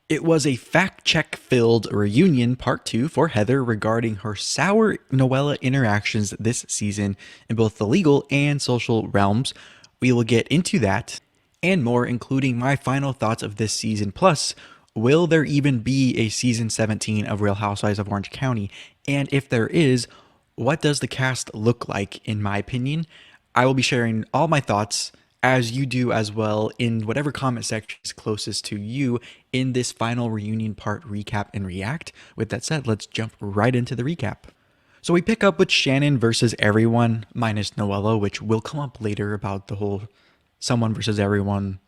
It was a fact check filled reunion part 2 for Heather regarding her sour Noella interactions this season in both the legal and social realms. We will get into that and more, including my final thoughts of this season. Plus, will there even be a season 17 of Real Housewives of Orange County? And if there is, what does the cast look like, in my opinion? I will be sharing all my thoughts as you do as well in whatever comment section is closest to you in this final reunion part recap and react. With that said, let's jump right into the recap. So we pick up with Shannon versus everyone minus Noella, which will come up later about the whole someone versus everyone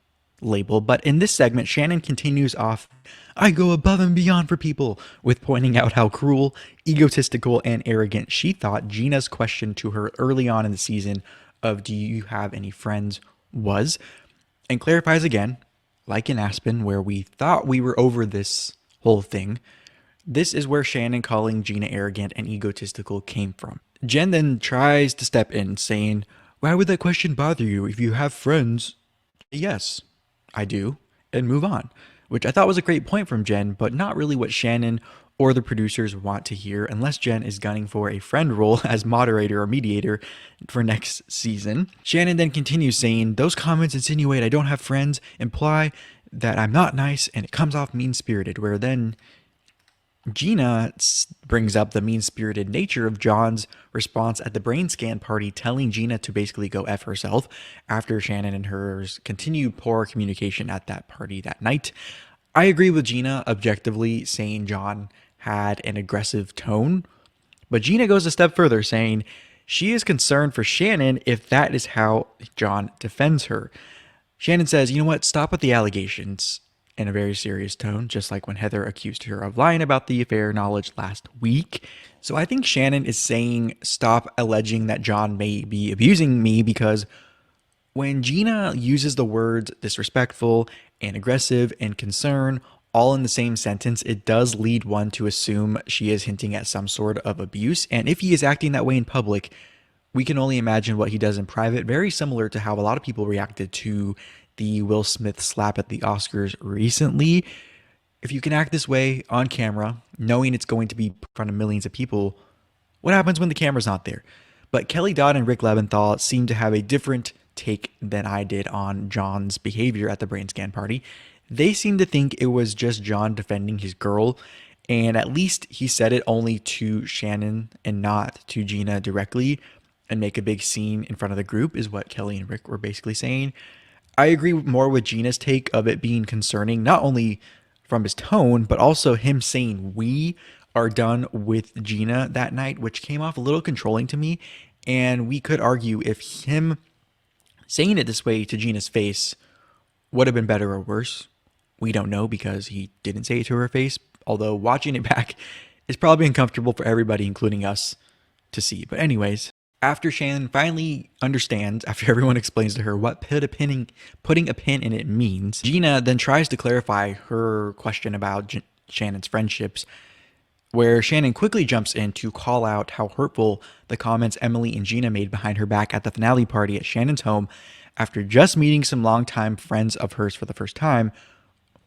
label. But in this segment, Shannon continues off, I go above and beyond for people, with pointing out how cruel, egotistical, and arrogant she thought Gina's question to her early on in the season of do you have any friends was, and clarifies again, like in Aspen, where we thought we were over this whole thing, this is where Shannon calling Gina arrogant and egotistical came from. Jen then tries to step in, saying, why would that question bother you if you have friends? Yes, I do, and move on, which I thought was a great point from Jen, but not really what Shannon or the producers want to hear unless Jen is gunning for a friend role as moderator or mediator for next season. Shannon then continues saying, those comments insinuate I don't have friends, imply that I'm not nice, and it comes off mean-spirited, where then Gina brings up the mean-spirited nature of John's response at the brain scan party, telling Gina to basically go F herself after Shannon and hers continued poor communication at that party that night. I agree with Gina objectively saying John had an aggressive tone, but Gina goes a step further saying she is concerned for Shannon if that is how John defends her. Shannon says, you know what, stop with the allegations, in a very serious tone, just like when Heather accused her of lying about the affair knowledge last week. So I think Shannon is saying stop alleging that John may be abusing me, because when Gina uses the words disrespectful and aggressive and concern all in the same sentence, it does lead one to assume she is hinting at some sort of abuse. And if he is acting that way in public, we can only imagine what he does in private, very similar to how a lot of people reacted to the Will Smith slap at the Oscars recently. If you can act this way on camera, knowing it's going to be in front of millions of people, what happens when the camera's not there? But Kelly Dodd and Rick Leventhal seem to have a different take than I did on John's behavior at the brain scan party. They seem to think it was just John defending his girl, and at least he said it only to Shannon and not to Gina directly, and make a big scene in front of the group, is what Kelly and Rick were basically saying. I agree more with Gina's take of it being concerning, not only from his tone, but also him saying we are done with Gina that night, which came off a little controlling to me. And we could argue if him saying it this way to Gina's face would have been better or worse. We don't know because he didn't say it to her face, although watching it back is probably uncomfortable for everybody, including us, to see. But anyways, after Shannon finally understands, after everyone explains to her what putting a pin in it means, Gina then tries to clarify her question about Shannon's friendships, where Shannon quickly jumps in to call out how hurtful the comments Emily and Gina made behind her back at the finale party at Shannon's home after just meeting some longtime friends of hers for the first time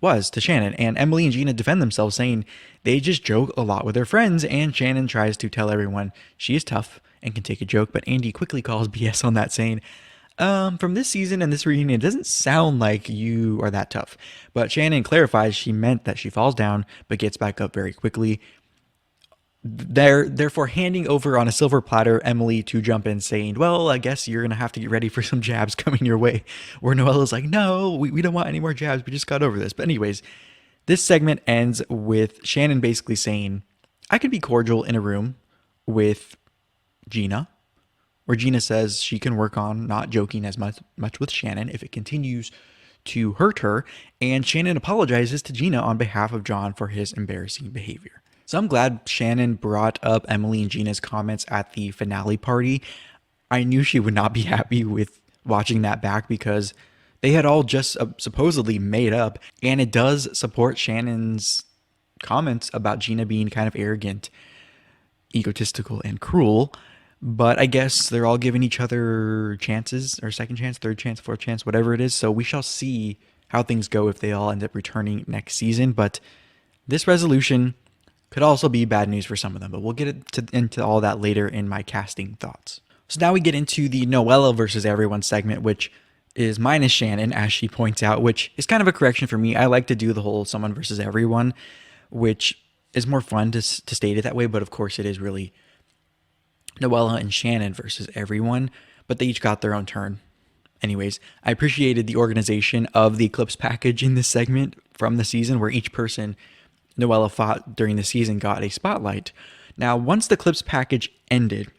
was to Shannon. And Emily and Gina defend themselves, saying they just joke a lot with their friends, and Shannon tries to tell everyone she is tough and can take a joke, but Andy quickly calls BS on that, saying, from this season and this reunion, it doesn't sound like you are that tough. But Shannon clarifies she meant that she falls down, but gets back up very quickly. They're therefore handing over on a silver platter Emily to jump in, saying, well, I guess you're going to have to get ready for some jabs coming your way. Where Noella's like, no, we don't want any more jabs. We just got over this. But anyways, this segment ends with Shannon basically saying, I could be cordial in a room with Gina, where Gina says she can work on not joking as much with Shannon if it continues to hurt her, and Shannon apologizes to Gina on behalf of John for his embarrassing behavior. So I'm glad Shannon brought up Emily and Gina's comments at the finale party. I knew she would not be happy with watching that back because they had all just supposedly made up, and it does support Shannon's comments about Gina being kind of arrogant, egotistical, and cruel. But I guess they're all giving each other chances, or second chance, third chance, fourth chance, whatever it is. So we shall see how things go if they all end up returning next season. But this resolution could also be bad news for some of them, but we'll get into all that later in my casting thoughts. So now we get into the Noella versus everyone segment, which is minus Shannon, as she points out, which is kind of a correction for me. I like to do the whole someone versus everyone, which is more fun to state it that way, but of course it is really Noella and Shannon versus everyone, but they each got their own turn. Anyways, I appreciated the organization of the Eclipse package in this segment from the season, where each person Noella fought during the season got a spotlight. Now, once the Eclipse package ended,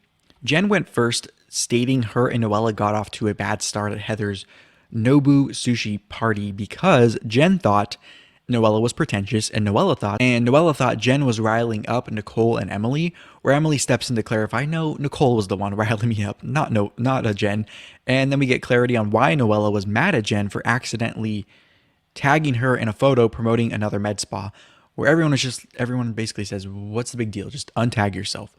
Jen went first, stating her and Noella got off to a bad start at Heather's Nobu sushi party because Jen thought Noella was pretentious, and Noella thought Jen was riling up Nicole and Emily, where Emily steps in to clarify, no, Nicole was the one riling me up, not a Jen. And then we get clarity on why Noella was mad at Jen for accidentally tagging her in a photo promoting another med spa, where everyone basically says, what's the big deal? Just untag yourself.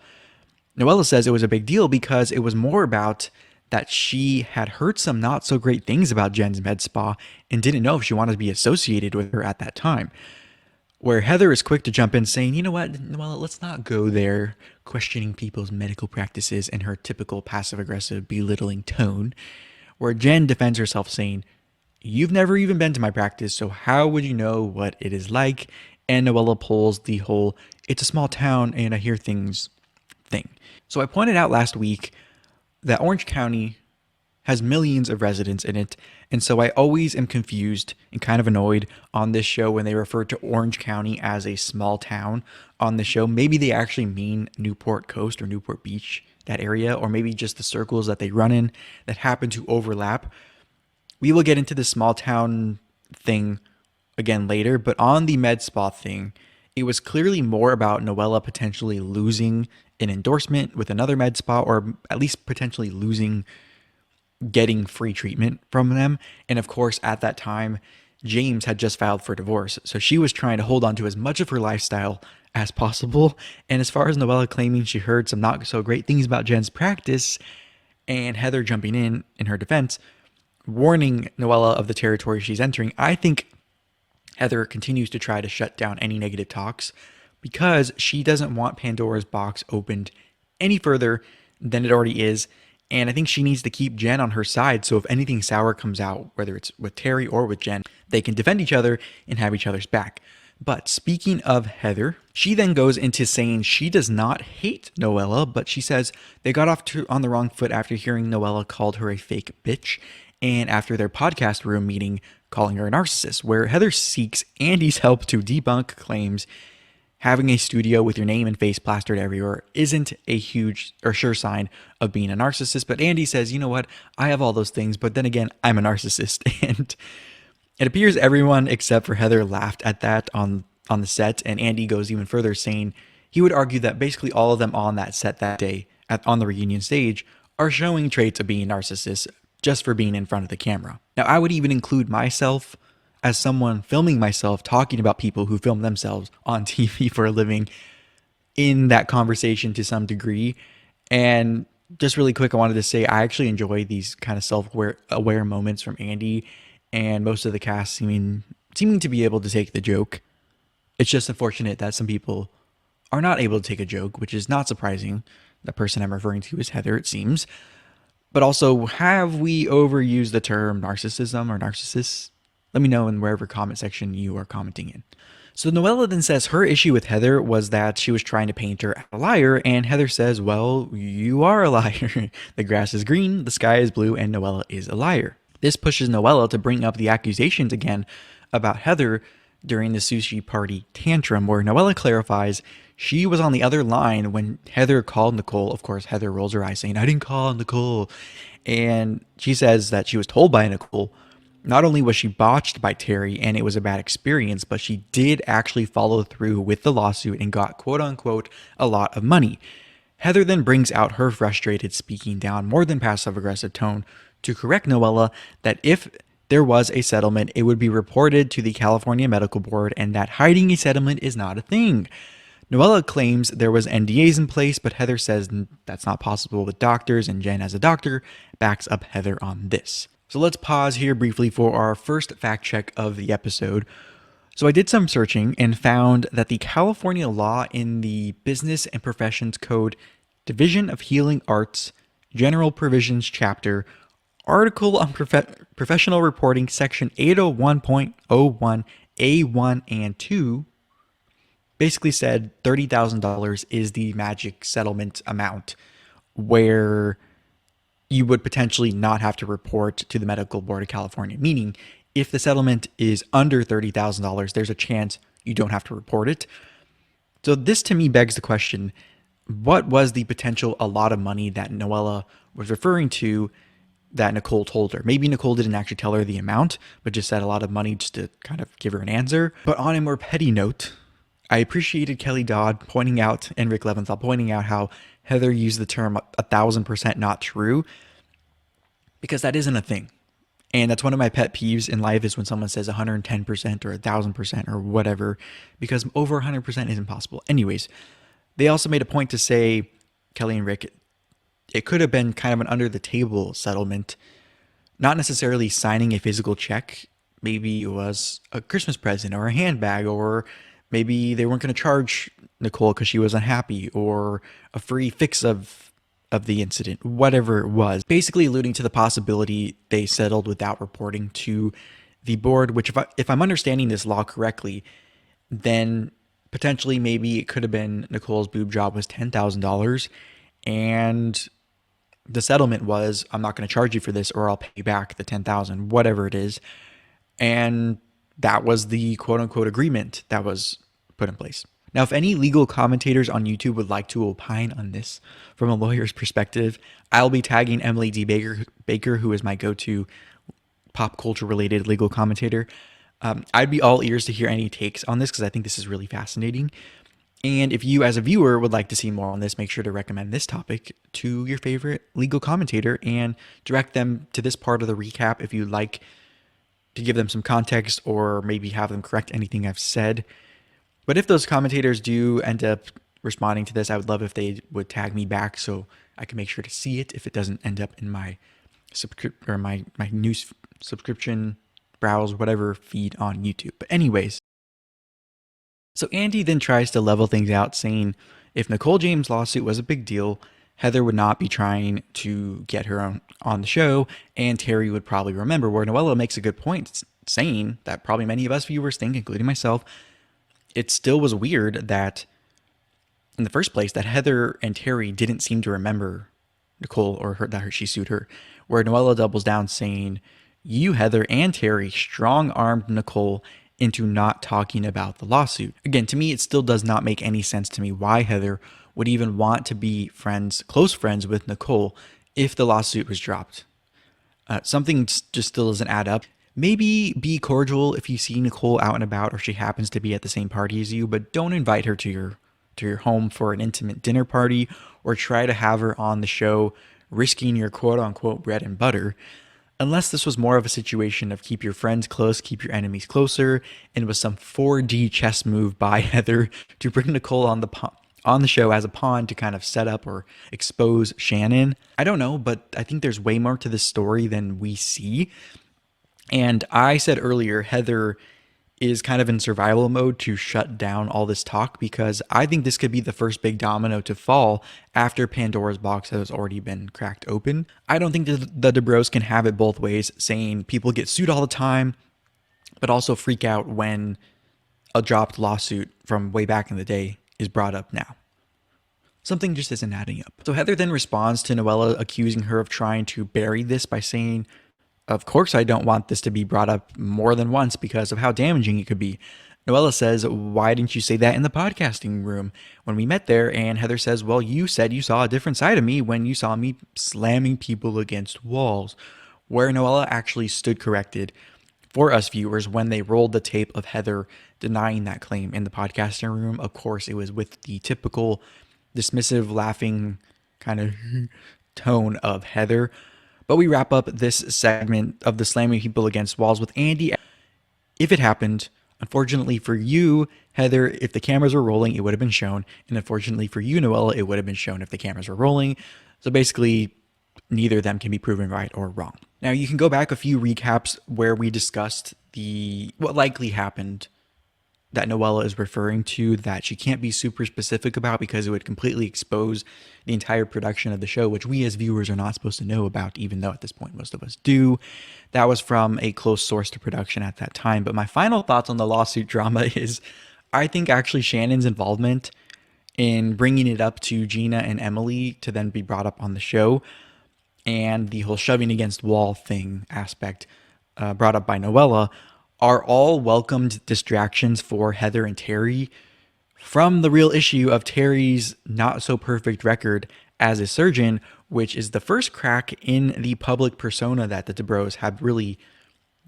Noella says it was a big deal because it was more about that she had heard some not so great things about Jen's med spa and didn't know if she wanted to be associated with her at that time. Where Heather is quick to jump in saying, you know what, Noella, let's not go there, questioning people's medical practices in her typical passive-aggressive, belittling tone. Where Jen defends herself saying, you've never even been to my practice, so how would you know what it is like? And Noella pulls the whole, it's a small town and I hear things thing. So I pointed out last week that Orange County has millions of residents in it, and so I always am confused and kind of annoyed on this show when they refer to Orange County as a small town on the show. Maybe they actually mean Newport Coast or Newport Beach, that area, or maybe just the circles that they run in that happen to overlap. We will get into the small town thing again later, but on the med spa thing, it was clearly more about Noella potentially losing an endorsement with another med spa, or at least potentially getting free treatment from them. And of course, at that time, James had just filed for divorce, so she was trying to hold on to as much of her lifestyle as possible. And as far as Noella claiming she heard some not so great things about Jen's practice, and Heather jumping in her defense, warning Noella of the territory she's entering, I think Heather continues to try to shut down any negative talks because she doesn't want Pandora's box opened any further than it already is. And I think she needs to keep Jen on her side, so if anything sour comes out, whether it's with Terry or with Jen, they can defend each other and have each other's back. But speaking of Heather, she then goes into saying she does not hate Noella, but she says they got off on the wrong foot after hearing Noella called her a fake bitch, and after their podcast room meeting, calling her a narcissist, where Heather seeks Andy's help to debunk claims having a studio with your name and face plastered everywhere isn't a huge or sure sign of being a narcissist. But Andy says, you know what, I have all those things, but then again, I'm a narcissist. And it appears everyone except for Heather laughed at that on the set, and Andy goes even further, saying he would argue that basically all of them on that set that day on the reunion stage are showing traits of being narcissists just for being in front of the camera. Now, I would even include myself as someone filming myself talking about people who film themselves on TV for a living in that conversation to some degree. And just really quick, I wanted to say I actually enjoy these kind of self-aware moments from Andy and most of the cast seeming to be able to take the joke. It's just unfortunate that some people are not able to take a joke, which is not surprising. The person I'm referring to is Heather, it seems. But also, have we overused the term narcissism or narcissists? Let me know in wherever comment section you are commenting in. So Noella then says her issue with Heather was that she was trying to paint her as a liar, and Heather says, well, you are a liar. The grass is green, the sky is blue, and Noella is a liar. This pushes Noella to bring up the accusations again about Heather during the sushi party tantrum, where Noella clarifies she was on the other line when Heather called Nicole. Of course, Heather rolls her eyes saying, I didn't call Nicole. And she says that she was told by Nicole, not only was she botched by Terry and it was a bad experience, but she did actually follow through with the lawsuit and got quote unquote a lot of money. Heather then brings out her frustrated speaking down more than passive aggressive tone to correct Noella that if there was a settlement, it would be reported to the California Medical Board and that hiding a settlement is not a thing. Noella claims there was NDAs in place, but Heather says that's not possible with doctors, and Jen, as a doctor, backs up Heather on this. So let's pause here briefly for our first fact check of the episode. So I did some searching and found that the California law in the Business and Professions Code, Division of Healing Arts, General Provisions Chapter, Article on Professional Reporting, Section 801.01 A1 and 2, basically said $30,000 is the magic settlement amount where you would potentially not have to report to the Medical Board of California. Meaning, if the settlement is under $30,000, there's a chance you don't have to report it. So this to me begs the question, what was the potential a lot of money that Noella was referring to that Nicole told her? Maybe Nicole didn't actually tell her the amount, but just said a lot of money just to kind of give her an answer. But on a more petty note, I appreciated Kelly Dodd pointing out, and Rick Leventhal pointing out how Heather used the term 1,000% not true, because that isn't a thing. And that's one of my pet peeves in life is when someone says 110% or 1,000% or whatever, because over 100% isn't possible. Anyways, they also made a point to say, Kelly and Rick, it could have been kind of an under the table settlement, not necessarily signing a physical check. Maybe it was a Christmas present or a handbag, or maybe they weren't going to charge Nicole because she was unhappy, or a free fix of the incident, whatever it was. Basically alluding to the possibility they settled without reporting to the board, which if I'm understanding this law correctly, then potentially maybe it could have been Nicole's boob job was $10,000 and the settlement was, I'm not going to charge you for this or I'll pay you back the $10,000, whatever it is. And that was the quote unquote agreement that was put in place. Now, if any legal commentators on YouTube would like to opine on this from a lawyer's perspective, I'll be tagging Emily D. Baker, who is my go-to pop culture related legal commentator. I'd be all ears to hear any takes on this because I think this is really fascinating. And if you as a viewer would like to see more on this, make sure to recommend this topic to your favorite legal commentator and direct them to this part of the recap if you'd like to give them some context or maybe have them correct anything I've said. But if those commentators do end up responding to this, I would love if they would tag me back so I can make sure to see it if it doesn't end up in my my news subscription, browse, whatever feed on YouTube. But anyways, so Andy then tries to level things out, saying if Nicole James' lawsuit was a big deal, Heather would not be trying to get her on the show, and Terry would probably remember, where Noella makes a good point, saying that probably many of us viewers think, including myself, it still was weird that in the first place that Heather and Terry didn't seem to remember Nicole or that she sued her, where Noella doubles down saying, you, Heather, and Terry strong-armed Nicole into not talking about the lawsuit. Again, to me, it still does not make any sense to me why Heather would even want to be close friends with Nicole if the lawsuit was dropped. Something just still doesn't add up. Maybe be cordial if you see Nicole out and about or she happens to be at the same party as you, but don't invite her to your home for an intimate dinner party or try to have her on the show risking your quote-unquote bread and butter, unless this was more of a situation of keep your friends close, keep your enemies closer, and it was some 4D chess move by Heather to bring Nicole on the show as a pawn to kind of set up or expose Shannon. I don't know, but I think there's way more to this story than we see. And I said earlier, Heather is kind of in survival mode to shut down all this talk because I think this could be the first big domino to fall after Pandora's box has already been cracked open. I don't think the Dubrows can have it both ways, saying people get sued all the time, but also freak out when a dropped lawsuit from way back in the day is brought up now. Something just isn't adding up. So Heather then responds to Noella accusing her of trying to bury this by saying, of course I don't want this to be brought up more than once because of how damaging it could be. Noella says, why didn't you say that in the podcasting room when we met there? And Heather says, well, you said you saw a different side of me when you saw me slamming people against walls. Where Noella actually stood corrected for us viewers when they rolled the tape of Heather denying that claim in the podcasting room. Of course, it was with the typical dismissive, laughing kind of tone of Heather. But we wrap up this segment of the slamming people against walls with Andy. If it happened, unfortunately for you, Heather, if the cameras were rolling, it would have been shown. And unfortunately for you, Noella, it would have been shown if the cameras were rolling. So basically, neither of them can be proven right or wrong. Now, you can go back a few recaps where we discussed what likely happened that Noella is referring to that she can't be super specific about because it would completely expose the entire production of the show, which we as viewers are not supposed to know about, even though at this point most of us do. That was from a close source to production at that time. But my final thoughts on the lawsuit drama is I think actually Shannon's involvement in bringing it up to Gina and Emily to then be brought up on the show, and the whole shoving against wall thing aspect brought up by Noella, are all welcomed distractions for Heather and Terry from the real issue of Terry's not so perfect record as a surgeon, which is the first crack in the public persona that the Dubrows have really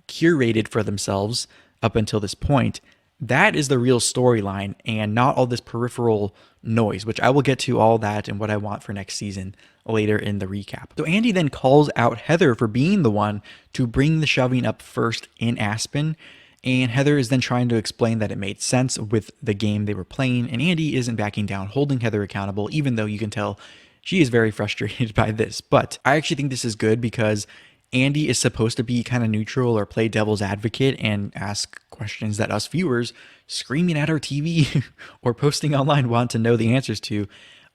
curated for themselves up until this point. That is the real storyline and not all this peripheral noise, which I will get to all that and what I want for next season later in the recap. So Andy then calls out Heather for being the one to bring the shoving up first in Aspen, and Heather is then trying to explain that it made sense with the game they were playing, and Andy isn't backing down, holding Heather accountable, even though you can tell she is very frustrated by this. But I actually think this is good because Andy is supposed to be kind of neutral or play devil's advocate and ask questions that us viewers screaming at our TV or posting online want to know the answers to.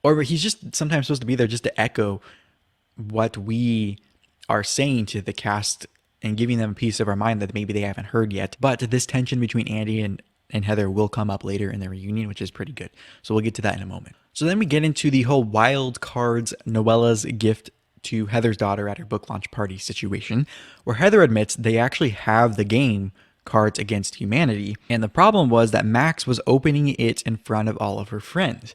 Or he's just sometimes supposed to be there just to echo what we are saying to the cast and giving them a piece of our mind that maybe they haven't heard yet. But this tension between Andy and Heather will come up later in the reunion, which is pretty good. So we'll get to that in a moment. So then we get into the whole wild cards, Noella's gift to Heather's daughter at her book launch party situation, where Heather admits they actually have the game Cards Against Humanity, and the problem was that Max was opening it in front of all of her friends.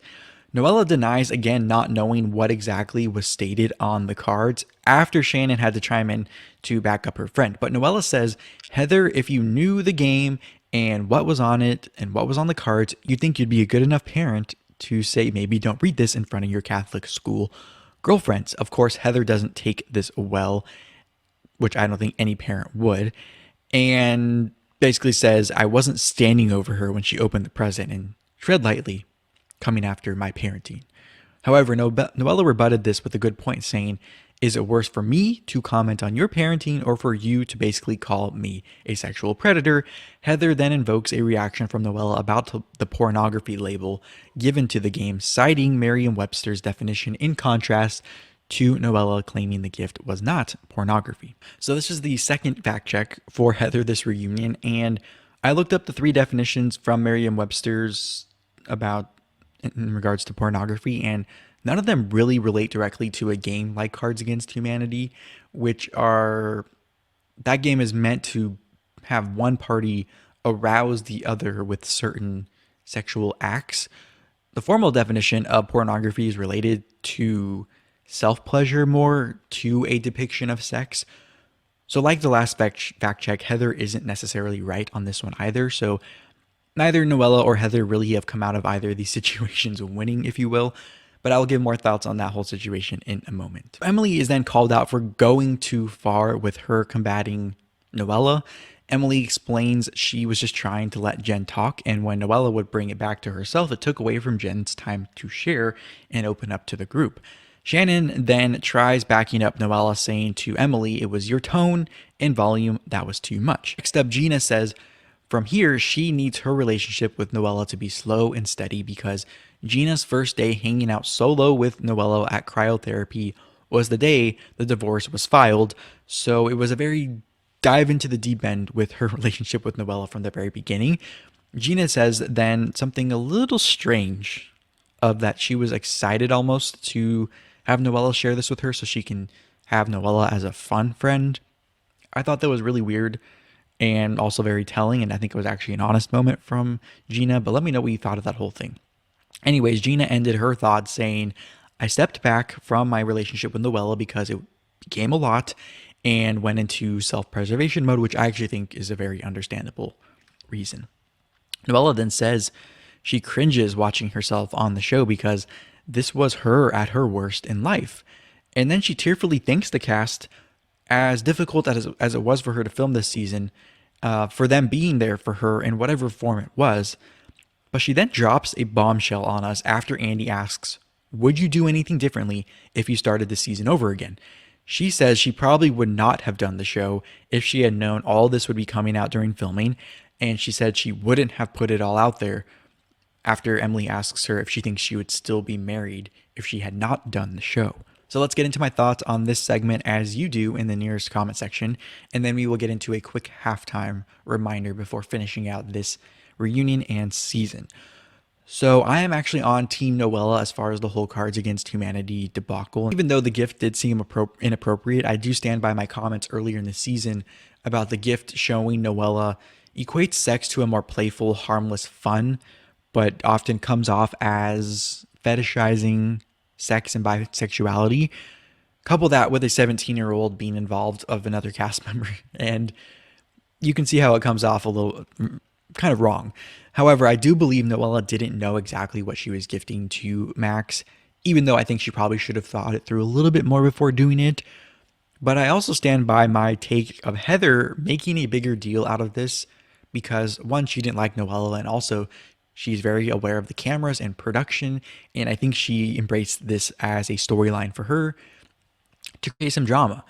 Noella denies again not knowing what exactly was stated on the cards after Shannon had to chime in to back up her friend. But Noella says, Heather, if you knew the game and what was on it and what was on the cards, you'd think you'd be a good enough parent to say maybe don't read this in front of your Catholic school girlfriends. Of course, Heather doesn't take this well, which I don't think any parent would, and basically says, I wasn't standing over her when she opened the present, and tread lightly, coming after my parenting. However, Noella rebutted this with a good point, saying, is it worse for me to comment on your parenting or for you to basically call me a sexual predator? Heather then invokes a reaction from Noella about the pornography label given to the game, citing Merriam-Webster's definition in contrast to Noella claiming the gift was not pornography. So this is the second fact check for Heather this reunion, and I looked up the 3 definitions from Merriam-Webster's about in regards to pornography, and none of them really relate directly to a game like Cards Against Humanity, which are, that game is meant to have one party arouse the other with certain sexual acts. The formal definition of pornography is related to self-pleasure more to a depiction of sex. So like the last fact check, Heather isn't necessarily right on this one either. So neither Noella or Heather really have come out of either of these situations winning, if you will, but I'll give more thoughts on that whole situation in a moment. Emily is then called out for going too far with her combating Noella. Emily explains she was just trying to let Jen talk, and when Noella would bring it back to herself, it took away from Jen's time to share and open up to the group. Shannon then tries backing up Noella, saying to Emily, it was your tone and volume that was too much. Next up, Gina says, from here, she needs her relationship with Noella to be slow and steady because Gina's first day hanging out solo with Noella at cryotherapy was the day the divorce was filed, so it was a very dive into the deep end with her relationship with Noella from the very beginning. Gina says then something a little strange of that she was excited almost to have Noella share this with her so she can have Noella as a fun friend. I thought that was really weird and also very telling, and I think it was actually an honest moment from Gina, but let me know what you thought of that whole thing. Anyways, Gina ended her thoughts saying, I stepped back from my relationship with Noella because it became a lot and went into self-preservation mode, which I actually think is a very understandable reason. Noella then says she cringes watching herself on the show because this was her at her worst in life. And then she tearfully thanks the cast, as difficult as it was for her to film this season, for them being there for her in whatever form it was. But she then drops a bombshell on us after Andy asks, would you do anything differently if you started the season over again? She says she probably would not have done the show if she had known all this would be coming out during filming, and she said she wouldn't have put it all out there after Emily asks her if she thinks she would still be married if she had not done the show. So let's get into my thoughts on this segment as you do in the nearest comment section, and then we will get into a quick halftime reminder before finishing out this reunion and season. So I am actually on Team Noella as far as the whole Cards Against Humanity debacle. Even though the gift did seem inappropriate, I do stand by my comments earlier in the season about the gift showing Noella equates sex to a more playful, harmless fun, but often comes off as fetishizing sex and bisexuality. Couple that with a 17-year-old being involved of another cast member, and you can see how it comes off a little kind of wrong. However, I do believe Noella didn't know exactly what she was gifting to Max, even though I think she probably should have thought it through a little bit more before doing it. But I also stand by my take of Heather making a bigger deal out of this because, one, she didn't like Noella, and also she's very aware of the cameras and production, and I think she embraced this as a storyline for her to create some drama.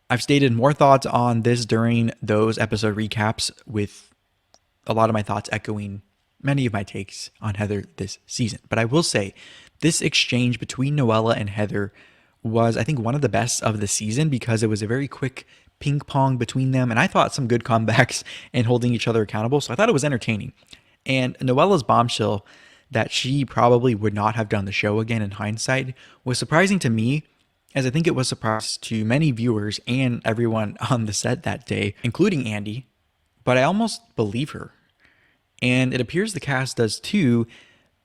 I've stated more thoughts on this during those episode recaps, with a lot of my thoughts echoing many of my takes on Heather this season. But I will say, this exchange between Noella and Heather was, I think, one of the best of the season because it was a very quick ping pong between them, and I thought some good comebacks and holding each other accountable, so I thought it was entertaining. And Noella's bombshell that she probably would not have done the show again in hindsight was surprising to me, as I think it was a surprise to many viewers and everyone on the set that day, including Andy, but I almost believe her. And it appears the cast does too,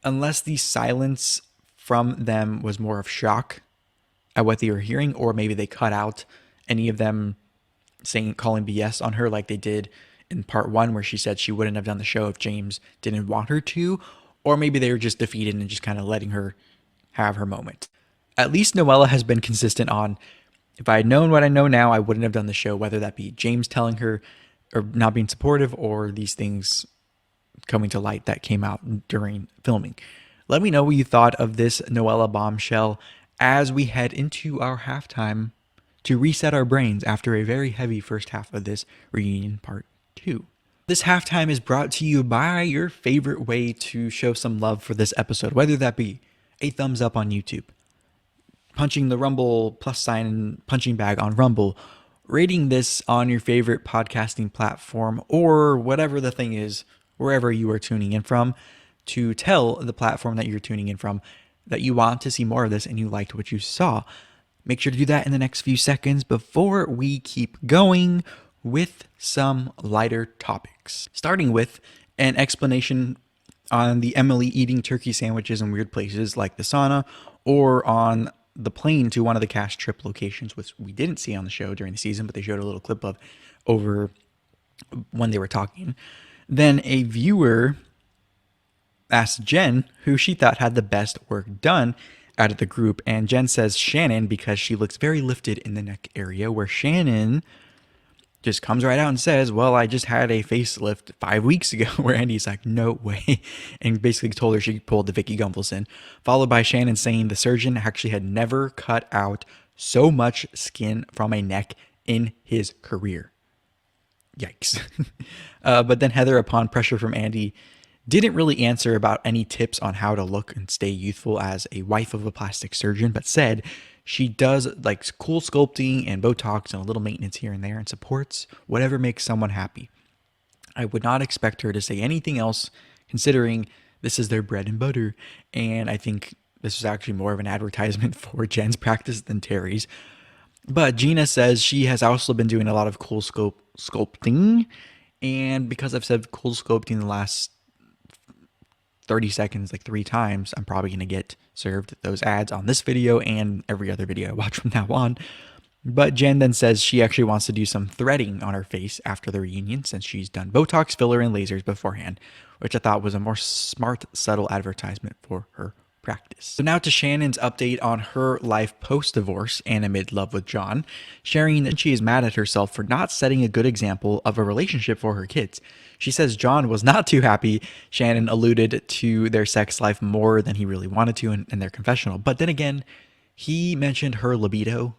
unless the silence from them was more of shock at what they were hearing, or maybe they cut out any of them calling BS on her like they did in part 1, where she said she wouldn't have done the show if James didn't want her to, or maybe they were just defeated and just kind of letting her have her moment. At least Noella has been consistent on, if I had known what I know now, I wouldn't have done the show, whether that be James telling her or not being supportive, or these things coming to light that came out during filming. Let me know what you thought of this Noella bombshell as we head into our halftime to reset our brains after a very heavy first half of this reunion part 2. This halftime is brought to you by your favorite way to show some love for this episode, whether that be a thumbs up on YouTube, punching the Rumble plus sign punching bag on Rumble, rating this on your favorite podcasting platform, or whatever the thing is, wherever you are tuning in from, to tell the platform that you're tuning in from that you want to see more of this and you liked what you saw. Make sure to do that in the next few seconds before we keep going with some lighter topics. Starting with an explanation on the Emily eating turkey sandwiches in weird places like the sauna, or on the plane to one of the cast trip locations, which we didn't see on the show during the season, but they showed a little clip of over when they were talking. Then a viewer asked Jen who she thought had the best work done out of the group, and Jen says Shannon because she looks very lifted in the neck area, where Shannon just comes right out and says, well, I just had a facelift 5 weeks ago, where Andy's like, no way, and basically told her she pulled the Vicky Gunvalson, followed by Shannon saying the surgeon actually had never cut out so much skin from a neck in his career. Yikes. But then Heather, upon pressure from Andy, didn't really answer about any tips on how to look and stay youthful as a wife of a plastic surgeon, but said she does like cool sculpting and Botox and a little maintenance here and there, and supports whatever makes someone happy. I would not expect her to say anything else, considering this is their bread and butter, and I think this was actually more of an advertisement for Jen's practice than Terry's. But Gina says she has also been doing a lot of cool sculpting, and because I've said cool sculpting the last 30 seconds like 3 times, I'm probably going to get served those ads on this video and every other video I watch from now on. But Jen then says she actually wants to do some threading on her face after the reunion, since she's done Botox, filler, and lasers beforehand, which I thought was a more smart, subtle advertisement for her practice. So now to Shannon's update on her life post-divorce and amid love with John, sharing that she is mad at herself for not setting a good example of a relationship for her kids. She says John was not too happy Shannon alluded to their sex life more than he really wanted to in their confessional. But then again, he mentioned her libido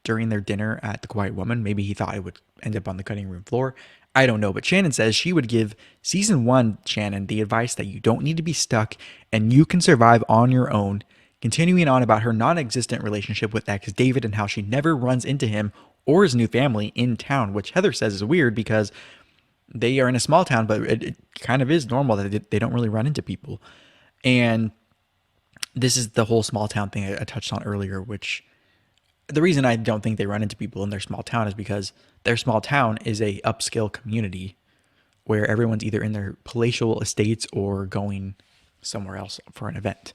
during their dinner at the Quiet Woman. Maybe he thought it would end up on the cutting room floor. I don't know, but Shannon says she would give season 1 Shannon the advice that you don't need to be stuck and you can survive on your own, continuing on about her non-existent relationship with ex David and how she never runs into him or his new family in town, which Heather says is weird because they are in a small town, but it kind of is normal that they don't really run into people. And this is the whole small town thing I touched on earlier, which the reason I don't think they run into people in their small town is because their small town is a upscale community where everyone's either in their palatial estates or going somewhere else for an event.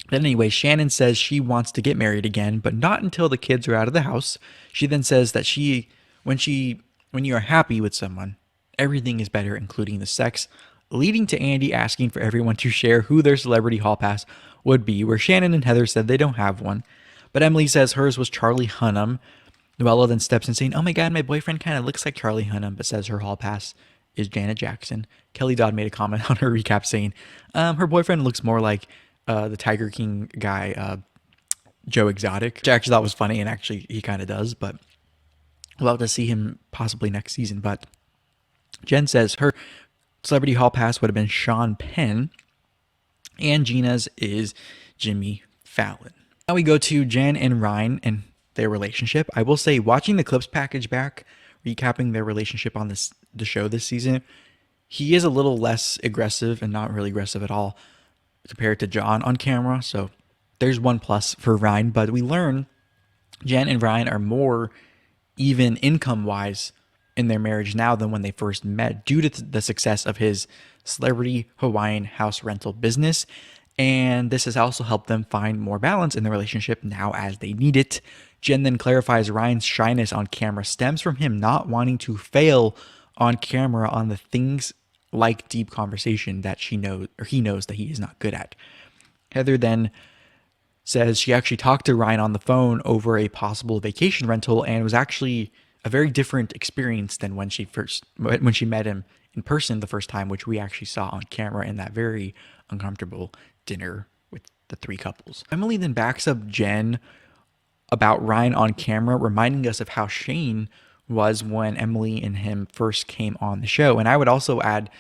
But anyway, Shannon says she wants to get married again, but not until the kids are out of the house. She then says that when you are happy with someone, everything is better, including the sex, leading to Andy asking for everyone to share who their celebrity hall pass would be, where Shannon and Heather said they don't have one. But Emily says hers was Charlie Hunnam. Noella then steps in saying, "Oh my God, my boyfriend kind of looks like Charlie Hunnam," but says her hall pass is Janet Jackson. Kelly Dodd made a comment on her recap saying, her boyfriend looks more like the Tiger King guy, Joe Exotic, which I actually thought was funny, and actually he kind of does, but we'll have to see him possibly next season. But Jen says her celebrity hall pass would have been Sean Penn, and Gina's is Jimmy Fallon. Now we go to Jen and Ryne and their relationship. I will say, watching the clips package back, recapping their relationship on the show this season, he is a little less aggressive and not really aggressive at all compared to John on camera. So there's one plus for Ryne, but we learn Jen and Ryne are more even income-wise in their marriage now than when they first met, due to the success of his celebrity Hawaiian house rental business. And this has also helped them find more balance in the relationship now as they need it. Jen then clarifies Ryan's shyness on camera stems from him not wanting to fail on camera on the things like deep conversation that he knows that he is not good at. Heather then says she actually talked to Ryne on the phone over a possible vacation rental, and it was actually a very different experience than when she met him in person the first time, which we actually saw on camera in that very uncomfortable dinner with the 3 couples. Emily then backs up Jen about Ryne on camera, reminding us of how Shane was when Emily and him first came on the show. And I would also add,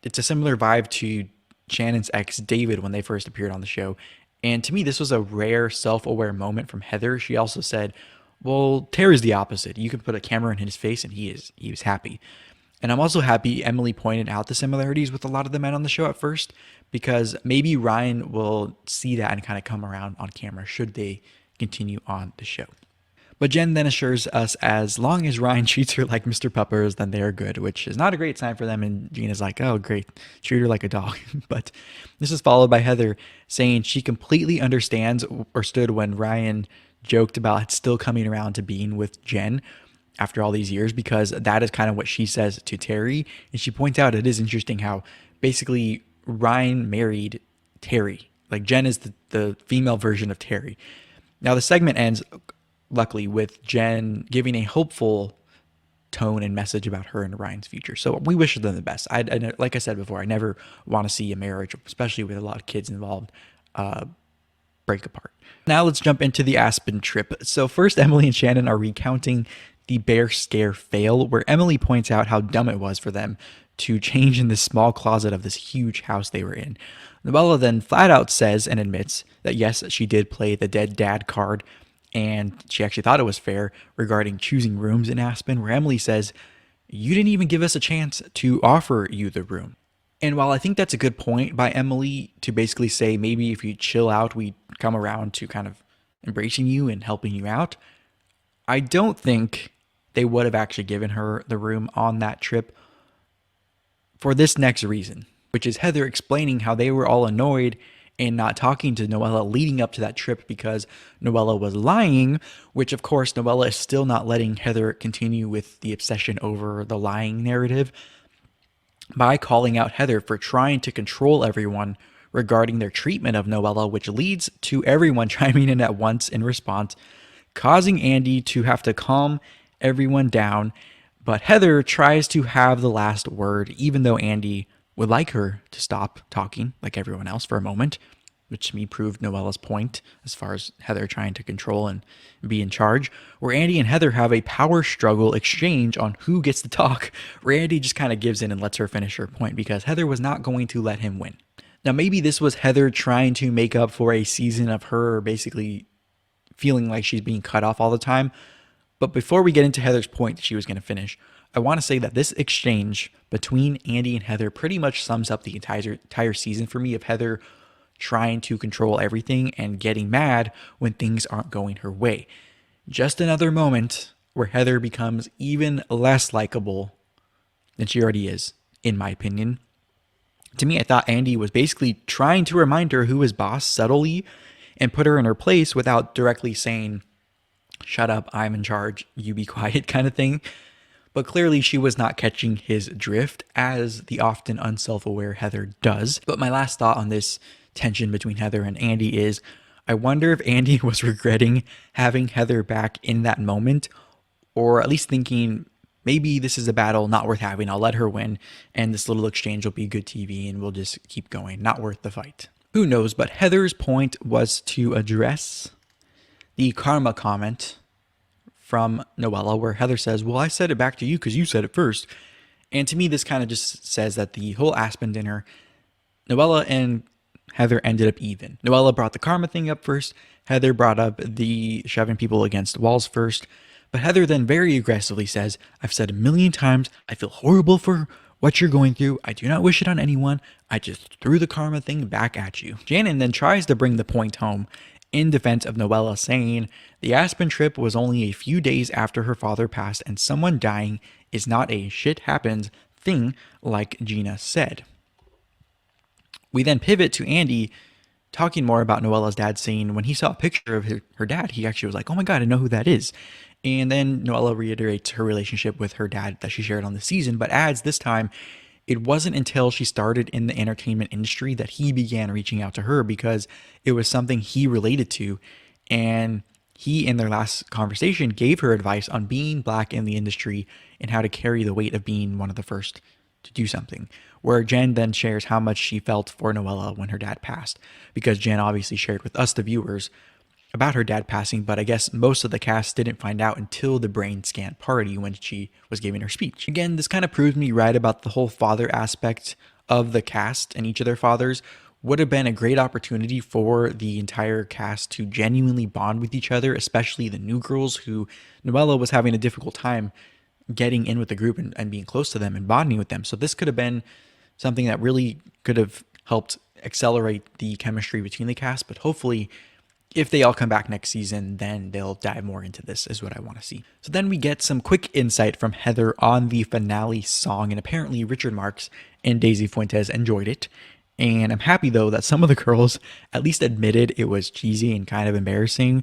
it's a similar vibe to Shannon's ex David when they first appeared on the show. And to me, this was a rare self-aware moment from Heather. She also said, well, Terry's the opposite. You can put a camera in his face and he was happy. And I'm also happy Emily pointed out the similarities with a lot of the men on the show at first, because maybe Ryne will see that and kind of come around on camera should they continue on the show. But Jen then assures us as long as Ryne treats her like Mr. Puppers, then they are good, which is not a great sign for them. And Gina's like, oh, great, treat her like a dog. But this is followed by Heather saying she completely understands or stood when Ryan joked about still coming around to being with Jen after all these years, because that is kind of what she says to Terry. And she points out it is interesting how basically Ryne married Terry. Like Jen is the female version of Terry. Now the segment ends, luckily, with Jen giving a hopeful tone and message about her and Ryan's future. So we wish them the best. I like I said before, I never want to see a marriage, especially with a lot of kids involved, break apart. Now let's jump into the Aspen trip. So first, Emily and Shannon are recounting the bear scare fail, where Emily points out how dumb it was for them to change in this small closet of this huge house they were in. Noella then flat out says and admits that yes, she did play the dead dad card, and she actually thought it was fair regarding choosing rooms in Aspen, where Emily says, you didn't even give us a chance to offer you the room. And while I think that's a good point by Emily to basically say maybe if you chill out, we come around to kind of embracing you and helping you out, I don't think they would have actually given her the room on that trip for this next reason, which is Heather explaining how they were all annoyed and not talking to Noella leading up to that trip because Noella was lying, which of course Noella is still not letting Heather continue with the obsession over the lying narrative by calling out Heather for trying to control everyone regarding their treatment of Noella, which leads to everyone chiming in at once in response, causing Andy to have to calm everyone down. But Heather tries to have the last word, even though Andy would like her to stop talking like everyone else for a moment. which to me proved Noella's point as far as Heather trying to control and be in charge, where Andy and Heather have a power struggle exchange on who gets to talk, where Andy just kind of gives in and lets her finish her point because Heather was not going to let him win. Now, maybe this was Heather trying to make up for a season of her basically feeling like she's being cut off all the time. But before we get into Heather's point that she was going to finish, I want to say that this exchange between Andy and Heather pretty much sums up the entire season for me of Heather trying to control everything and getting mad when things aren't going her way. Just another moment where Heather becomes even less likable than she already is, in my opinion. To me, I thought Andy was basically trying to remind her who is boss subtly and put her in her place without directly saying, "Shut up, I'm in charge, you be quiet," kind of thing. But clearly she was not catching his drift, as the often unself-aware Heather does. But my last thought on this tension between Heather and Andy is, I wonder if Andy was regretting having Heather back in that moment, or at least thinking, maybe this is a battle not worth having, I'll let her win, and this little exchange will be good TV and we'll just keep going, not worth the fight. Who knows, but Heather's point was to address the karma comment from Noella, where Heather says, "Well, I said it back to you because you said it first." And to me, this kind of just says that the whole Aspen dinner, Noella and Heather ended up even. Noella brought the karma thing up first. Heather brought up the shoving people against walls first. But Heather then very aggressively says, "I've said a million times, I feel horrible for what you're going through. I do not wish it on anyone. I just threw the karma thing back at you." Shannon then tries to bring the point home in defense of Noella, saying the Aspen trip was only a few days after her father passed and someone dying is not a shit happens thing like Gina said. We then pivot to Andy talking more about Noella's dad, saying when he saw a picture of her dad, he actually was like, "Oh my God, I know who that is." And then Noella reiterates her relationship with her dad that she shared on the season, but adds this time it wasn't until she started in the entertainment industry that he began reaching out to her because it was something he related to. And he, in their last conversation, gave her advice on being black in the industry and how to carry the weight of being one of the first to do something. Where Jen then shares how much she felt for Noella when her dad passed, because Jen obviously shared with us, the viewers, about her dad passing, but I guess most of the cast didn't find out until the brain scan party when she was giving her speech. Again, this kind of proves me right about the whole father aspect of the cast and each of their fathers. Would have been a great opportunity for the entire cast to genuinely bond with each other, especially the new girls who Noella was having a difficult time getting in with the group and being close to them and bonding with them. So this could have been something that really could have helped accelerate the chemistry between the cast, but hopefully if they all come back next season, then they'll dive more into this, is what I want to see. So then we get some quick insight from Heather on the finale song, and apparently Richard Marx and Daisy Fuentes enjoyed it. And I'm happy, though, that some of the girls at least admitted it was cheesy and kind of embarrassing.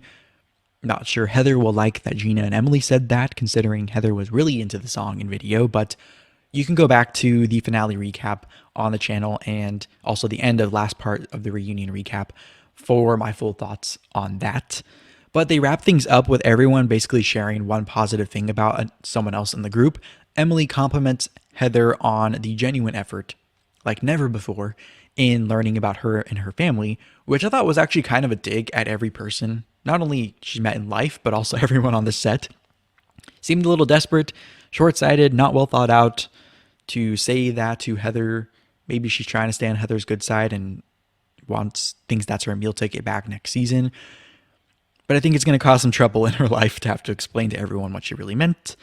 Not sure Heather will like that Gina and Emily said that, considering Heather was really into the song and video, but you can go back to the finale recap on the channel and also the end of last part of the reunion recap for my full thoughts on that. But they wrap things up with everyone basically sharing one positive thing about someone else in the group. Emily compliments Heather on the genuine effort, like never before, in learning about her and her family, which I thought was actually kind of a dig at every person, not only she's met in life, but also everyone on the set. Seemed a little desperate, short-sighted, not well thought out to say that to Heather. Maybe she's trying to stay on Heather's good side and thinks that's her meal ticket back next season. But I think it's going to cause some trouble in her life to have to explain to everyone what she really meant.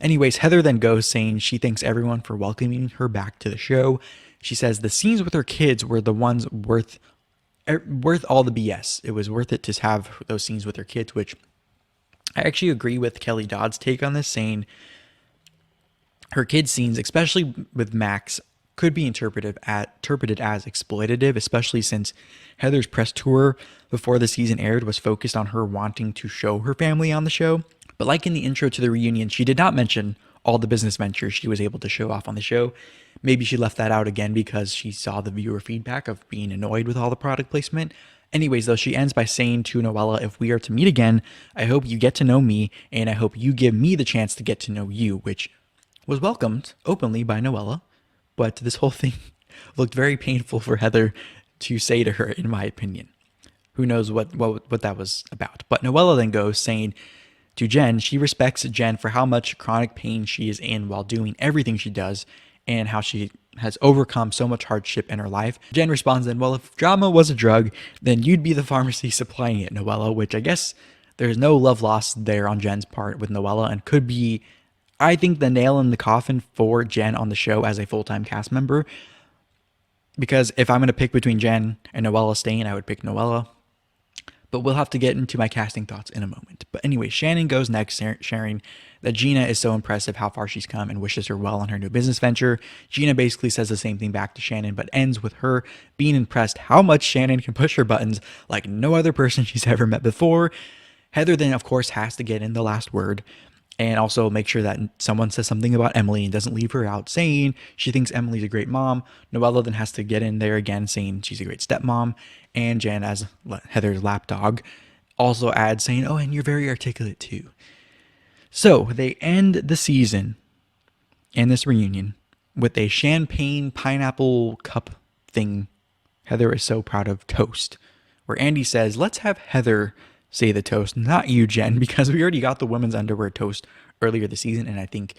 Anyways, Heather then goes saying she thanks everyone for welcoming her back to the show. She says the scenes with her kids were the ones worth all the BS. It was worth it to have those scenes with her kids, which I actually agree with Kelly Dodd's take on this, saying her kids' scenes, especially with Max, could be interpreted as exploitative, especially since Heather's press tour before the season aired was focused on her wanting to show her family on the show. But like in the intro to the reunion, she did not mention all the business ventures she was able to show off on the show. Maybe she left that out again because she saw the viewer feedback of being annoyed with all the product placement. Anyways, though, she ends by saying to Noella, if we are to meet again, I hope you get to know me, and I hope you give me the chance to get to know you, which was welcomed openly by Noella. But this whole thing looked very painful for Heather to say to her, in my opinion. Who knows what that was about. But Noella then goes saying to Jen, she respects Jen for how much chronic pain she is in while doing everything she does and how she has overcome so much hardship in her life. Jen responds then, well, if drama was a drug, then you'd be the pharmacy supplying it, Noella, which I guess there's no love lost there on Jen's part with Noella and could be, I think, the nail in the coffin for Jen on the show as a full-time cast member. Because if I'm going to pick between Jen and Noella staying, I would pick Noella. But we'll have to get into my casting thoughts in a moment. But anyway, Shannon goes next, sharing that Gina is so impressive how far she's come and wishes her well on her new business venture. Gina basically says the same thing back to Shannon, but ends with her being impressed how much Shannon can push her buttons like no other person she's ever met before. Heather then, of course, has to get in the last word and also make sure that someone says something about Emily and doesn't leave her out, saying she thinks Emily's a great mom. Noella then has to get in there again, saying she's a great stepmom. And Jen, as Heather's lapdog, also adds, saying, oh, and you're very articulate too. So they end the season and this reunion with a champagne pineapple cup thing Heather is so proud of toast, where Andy says, let's have Heather say the toast, not you, Jen, because we already got the women's underwear toast earlier this season, and I think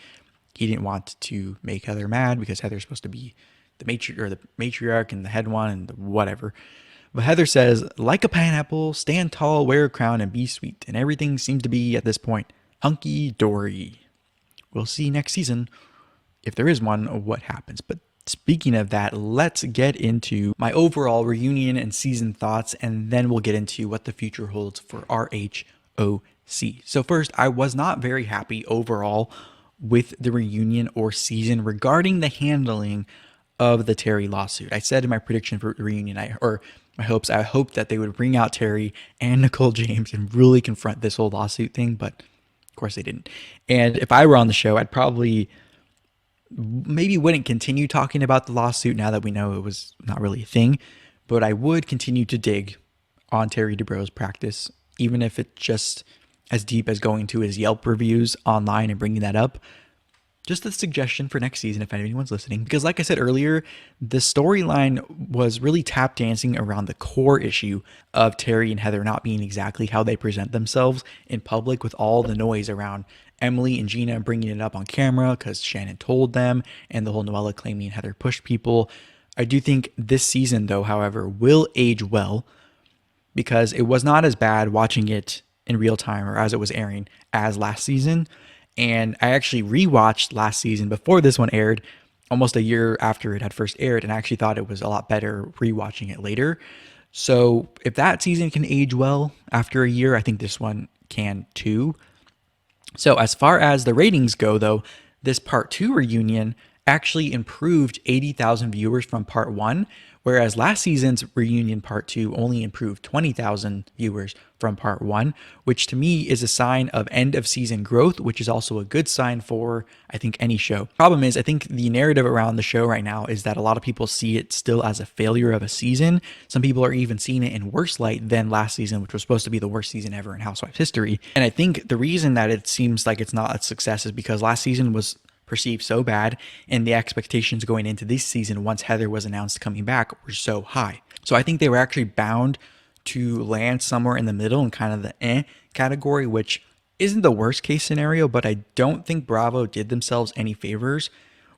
he didn't want to make Heather mad because Heather's supposed to be the matriarch and the head one and whatever. But Heather says, like a pineapple, stand tall, wear a crown, and be sweet. And everything seems to be, at this point, hunky-dory. We'll see next season, if there is one, what happens. But speaking of that, let's get into my overall reunion and season thoughts, and then we'll get into what the future holds for RHOC. So first, I was not very happy overall with the reunion or season regarding the handling of the Terry lawsuit. I said in my prediction for the reunion, I hoped that they would bring out Terry and Nicole James and really confront this whole lawsuit thing, but of course they didn't. And if I were on the show, I'd probably maybe wouldn't continue talking about the lawsuit now that we know it was not really a thing, but I would continue to dig on Terry Dubrow's practice, even if it's just as deep as going to his Yelp reviews online and bringing that up. Just a suggestion for next season if anyone's listening, because like I said earlier, the storyline was really tap dancing around the core issue of Terry and Heather not being exactly how they present themselves in public, with all the noise around Emily and Gina bringing it up on camera because Shannon told them, and the whole Noella claiming Heather pushed people. I do think this season, though, however, will age well, because it was not as bad watching it in real time or as it was airing as last season. And I actually rewatched last season before this one aired, almost a year after it had first aired, and I actually thought it was a lot better rewatching it later. So if that season can age well after a year, I think this one can too. So as far as the ratings go, though, this part 2 reunion actually improved 80,000 viewers from part 1, whereas last season's reunion part 2 only improved 20,000 viewers from part 1, which to me is a sign of end of season growth, which is also a good sign for, I think, any show. Problem is, I think the narrative around the show right now is that a lot of people see it still as a failure of a season. Some people are even seeing it in worse light than last season, which was supposed to be the worst season ever in Housewives history. And I think the reason that it seems like it's not a success is because last season was perceived so bad, and the expectations going into this season once Heather was announced coming back were so high. So I think they were actually bound to land somewhere in the middle in kind of the category, which isn't the worst case scenario, but I don't think Bravo did themselves any favors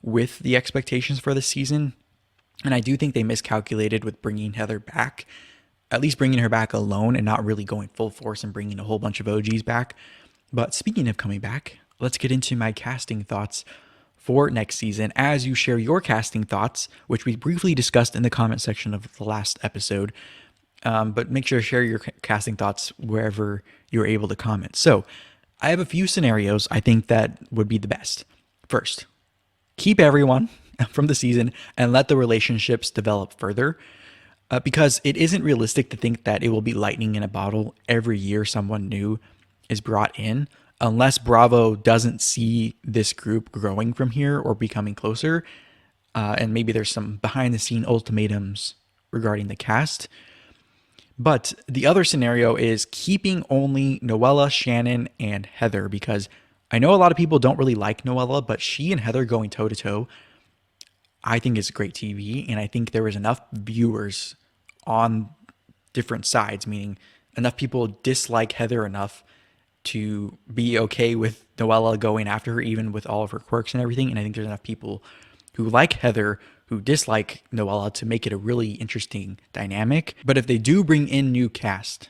with the expectations for the season. And I do think they miscalculated with bringing Heather back, at least bringing her back alone and not really going full force and bringing a whole bunch of OGs back. But speaking of coming back, let's get into my casting thoughts for next season. As you share your casting thoughts, which we briefly discussed in the comment section of the last episode, but make sure to share your casting thoughts wherever you're able to comment. So I have a few scenarios I think that would be the best. First, keep everyone from the season and let the relationships develop further, because it isn't realistic to think that it will be lightning in a bottle every year someone new is brought in, unless Bravo doesn't see this group growing from here or becoming closer. And maybe there's some behind the scene ultimatums regarding the cast. But the other scenario is keeping only Noella, Shannon, and Heather, because I know a lot of people don't really like Noella, but she and Heather going toe to toe, I think is great TV. And I think there was enough viewers on different sides, meaning enough people dislike Heather enough to be okay with Noella going after her, even with all of her quirks and everything. And I think there's enough people who like Heather who dislike Noella to make it a really interesting dynamic. But if they do bring in new cast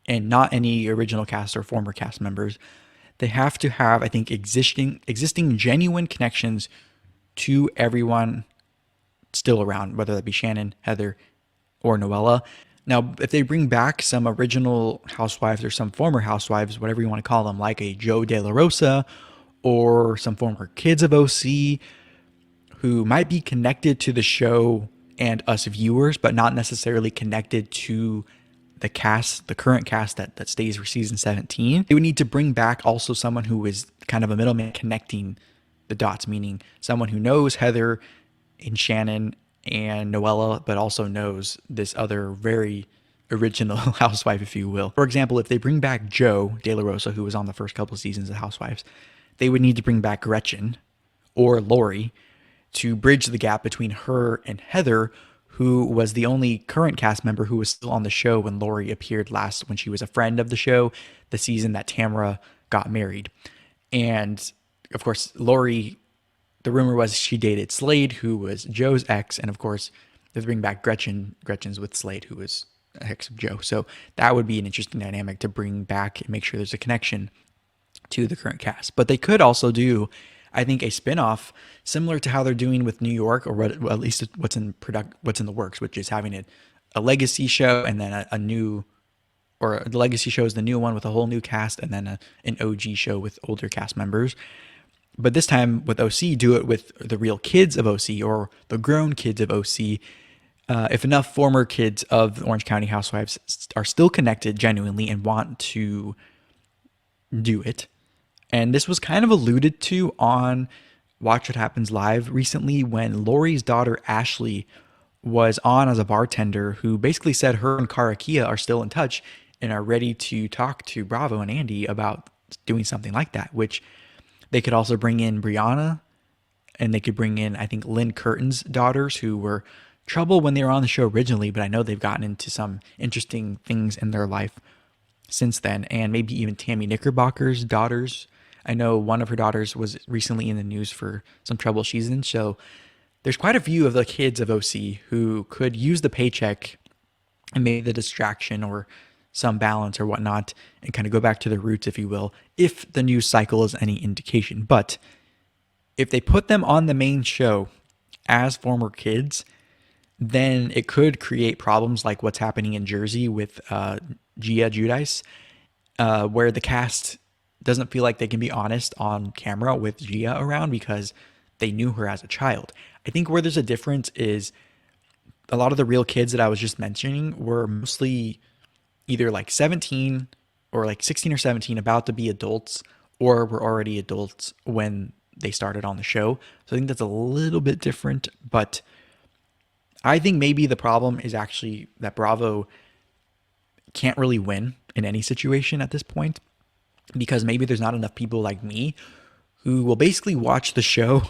and not any original cast or former cast members, they have to have, I think, existing genuine connections to everyone still around, whether that be Shannon, Heather, or Noella. Now, if they bring back some original housewives or some former housewives, whatever you want to call them, like a Joe De La Rosa or some former kids of OC who might be connected to the show and us viewers, but not necessarily connected to the cast, the current cast that stays for season 17, they would need to bring back also someone who is kind of a middleman connecting the dots, meaning someone who knows Heather and Shannon and Noella, but also knows this other very original housewife, if you will. For example, if they bring back Joe De La Rosa, who was on the first couple of seasons of Housewives, they would need to bring back Gretchen or Lori to bridge the gap between her and Heather, who was the only current cast member who was still on the show when Lori appeared last, when she was a friend of the show, the season that Tamara got married. And of course, Lori, the rumor was she dated Slade, who was Joe's ex. And of course, they bring back Gretchen's with Slade, who was an ex of Joe. So that would be an interesting dynamic to bring back and make sure there's a connection to the current cast. But they could also do, I think, a spinoff similar to how they're doing with New York, or what, well, at least what's in the works, which is having a legacy show and then a new, or the legacy show is the new one with a whole new cast, and then an OG show with older cast members. But this time with OC, do it with the real kids of OC or the grown kids of OC. If enough former kids of the Orange County Housewives are still connected genuinely and want to do it. And this was kind of alluded to on Watch What Happens Live recently when Lori's daughter Ashley was on as a bartender, who basically said her and Cara Kia are still in touch and are ready to talk to Bravo and Andy about doing something like that, which they could also bring in Brianna, and they could bring in, I think, Lynn Curtin's daughters, who were trouble when they were on the show originally, but I know they've gotten into some interesting things in their life since then, and maybe even Tammy Knickerbocker's daughters. I know one of her daughters was recently in the news for some trouble she's in. So there's quite a few of the kids of OC who could use the paycheck and maybe the distraction or some balance or whatnot and kind of go back to their roots, if you will, if the news cycle is any indication. But if they put them on the main show as former kids, then it could create problems like what's happening in Jersey with Gia Giudice, where the cast doesn't feel like they can be honest on camera with Gia around because they knew her as a child. I think where there's a difference is a lot of the real kids that I was just mentioning were mostly either like 17 or like 16 or 17, about to be adults, or were already adults when they started on the show. So I think that's a little bit different, but I think maybe the problem is actually that Bravo can't really win in any situation at this point, because maybe there's not enough people like me who will basically watch the show,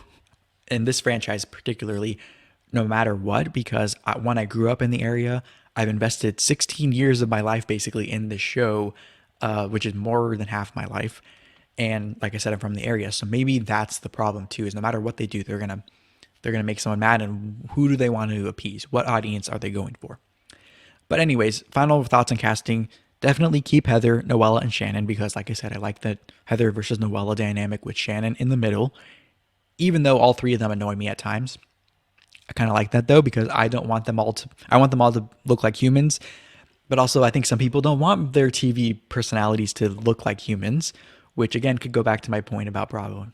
in this franchise particularly, no matter what, because when I grew up in the area, I've invested 16 years of my life basically in this show, which is more than half my life. And like I said, I'm from the area. So maybe that's the problem too, is no matter what they do, they're going to make someone mad. And who do they want to appease? What audience are they going for? But anyways, final thoughts on casting. Definitely keep Heather, Noella, and Shannon, because like I said, I like that Heather versus Noella dynamic with Shannon in the middle, even though all three of them annoy me at times. I kind of like that though, because I want them all to look like humans, but also I think some people don't want their TV personalities to look like humans, which again could go back to my point about Bravo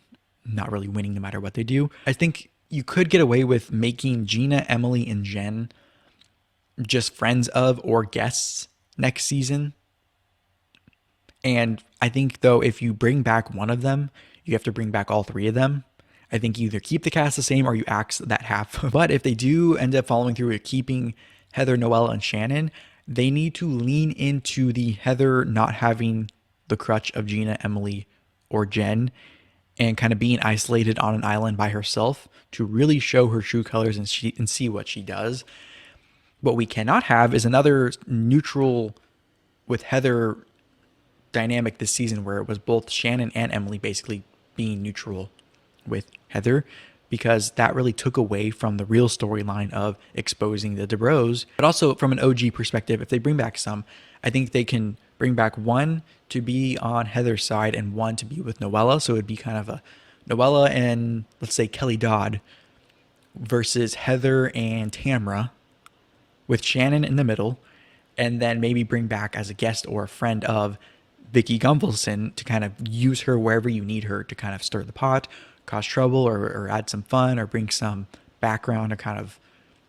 not really winning no matter what they do. I think you could get away with making Gina, Emily, and Jen just friends of or guests next season. And I think though, if you bring back one of them, you have to bring back all three of them. I think you either keep the cast the same or you axe that half. But if they do end up following through with keeping Heather, Noella, and Shannon, they need to lean into the Heather not having the crutch of Gina, Emily, or Jen, and kind of being isolated on an island by herself to really show her true colors and see what she does. What we cannot have is another neutral with Heather dynamic this season where it was both Shannon and Emily basically being neutral with Heather, because that really took away from the real storyline of exposing the Dubrows. But also from an OG perspective, if they bring back some, I think they can bring back one to be on Heather's side and one to be with Noella. So it would be kind of a Noella and, let's say, Kelly Dodd versus Heather and Tamra with Shannon in the middle, and then maybe bring back as a guest or a friend of Vicky Gunvalson to kind of use her wherever you need her to kind of stir the pot, cause trouble, or add some fun, or bring some background or kind of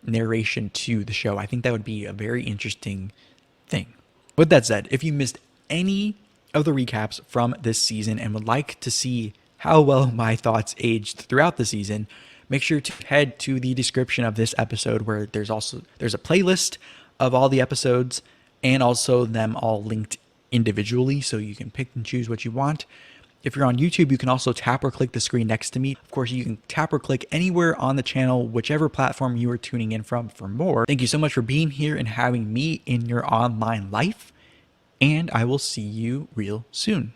narration to the show. I think that would be a very interesting thing. With that said, if you missed any of the recaps from this season and would like to see how well my thoughts aged throughout the season, make sure to head to the description of this episode where there's a playlist of all the episodes and also them all linked individually, so you can pick and choose what you want. If you're on YouTube, you can also tap or click the screen next to me. Of course, you can tap or click anywhere on the channel, whichever platform you are tuning in from, for more. Thank you so much for being here and having me in your online life, and I will see you real soon.